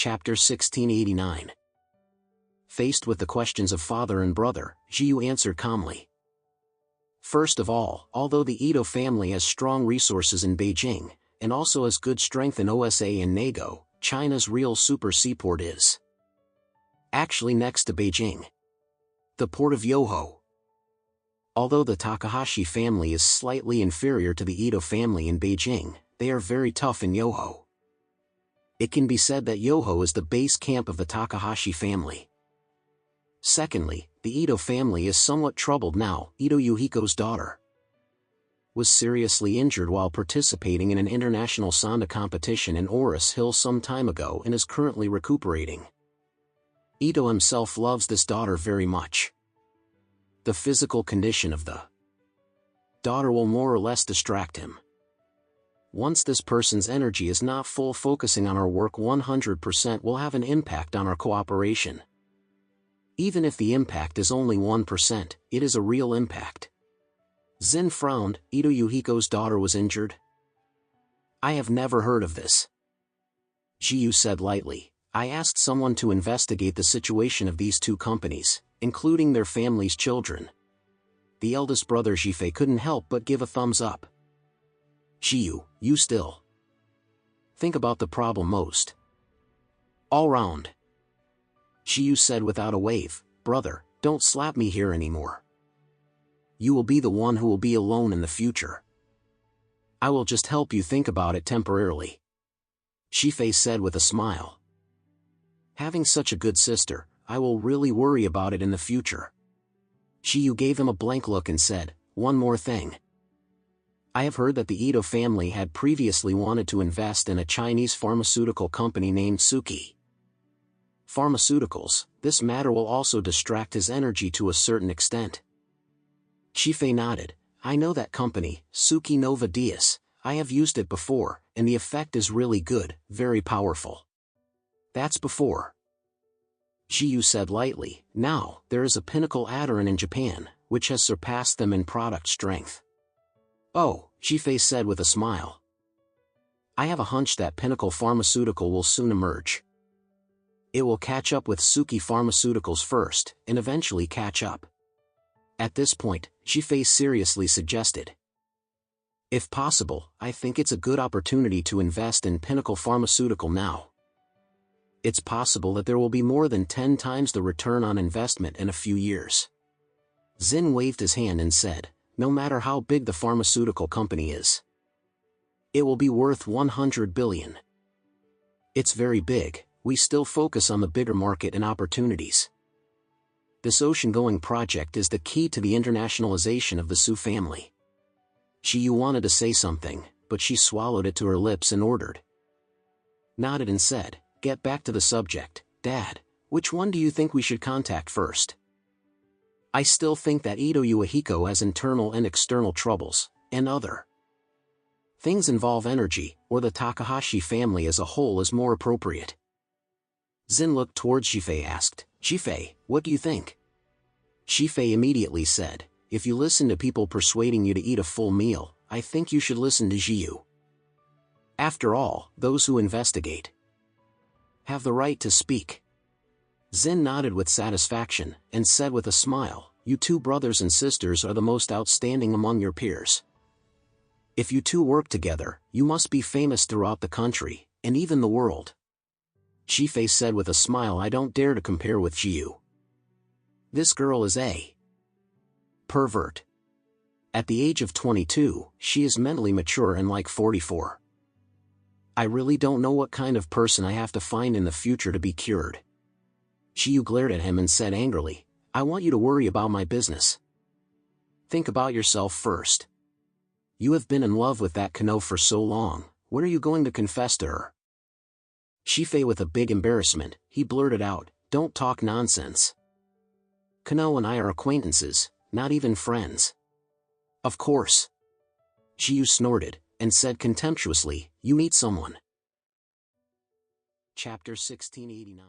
Chapter 1689. Faced with the questions of father and brother, Jiyu answered calmly. First of all, although the Ito family has strong resources in Beijing, and also has good strength in OSA and Nago, China's real super seaport is actually next to Beijing. The port of Yoho. Although the Takahashi family is slightly inferior to the Ito family in Beijing, they are very tough in Yoho. It can be said that Yoho is the base camp of the Takahashi family. Secondly, the Ito family is somewhat troubled now. Ito Yuhiko's daughter was seriously injured while participating in an international sanda competition in Oris Hill some time ago and is currently recuperating. Ito himself loves this daughter very much. The physical condition of the daughter will more or less distract him. Once this person's energy is not full focusing on our work, 100% will have an impact on our cooperation. Even if the impact is only 1%, it is a real impact. Zin frowned. Ito Yuhiko's daughter was injured? I have never heard of this. Jiyu said lightly. I asked someone to investigate the situation of these two companies, including their families' children. The eldest brother Jifei couldn't help but give a thumbs up. Jiyu, you still think about the problem most. All round. Jiyu said without a wave, brother, don't slap me here anymore. You will be the one who will be alone in the future. I will just help you think about it temporarily. Jifei said with a smile. Having such a good sister, I will really worry about it in the future. Jiyu gave him a blank look and said, one more thing. I have heard that the Ito family had previously wanted to invest in a Chinese pharmaceutical company named Suki Pharmaceuticals. This matter will also distract his energy to a certain extent. Jifei nodded. I know that company, Suki Nova Dias. I have used it before, and the effect is really good, very powerful. That's before. Jiyu said lightly. Now, there is a Pinnacle Adarin in Japan, which has surpassed them in product strength. Oh, Jifei said with a smile. I have a hunch that Pinnacle Pharmaceutical will soon emerge. It will catch up with Suki Pharmaceuticals first, and eventually catch up. At this point, Jifei seriously suggested. If possible, I think it's a good opportunity to invest in Pinnacle Pharmaceutical now. It's possible that there will be more than 10 times the return on investment in a few years. Zin waved his hand and said, no matter how big the pharmaceutical company is, it will be worth 100 billion. It's very big. We still focus on the bigger market and opportunities. This ocean-going project is the key to the internationalization of the Su family. Jiyu wanted to say something, but she swallowed it to her lips and nodded and said, get back to the subject, Dad, which one do you think we should contact first? I still think that Ito Yuhiko has internal and external troubles, and other things involve energy, or the Takahashi family as a whole is more appropriate. Zin looked towards Jifei and asked, Jifei, what do you think? Jifei immediately said, if you listen to people persuading you to eat a full meal, I think you should listen to Jiyu. After all, those who investigate have the right to speak. Zin nodded with satisfaction, and said with a smile, you two brothers and sisters are the most outstanding among your peers. If you two work together, you must be famous throughout the country, and even the world. Jifei said with a smile, I don't dare to compare with Jiyu. This girl is a pervert. At the age of 22, she is mentally mature and like 44. I really don't know what kind of person I have to find in the future to be cured. Jiyu glared at him and said angrily, I want you to worry about my business. Think about yourself first. You have been in love with that Kano for so long, when are you going to confess to her? Jifei with a big embarrassment, he blurted out, don't talk nonsense. Kano and I are acquaintances, not even friends. Of course. Jiyu snorted, and said contemptuously, you meet someone. Chapter 1689.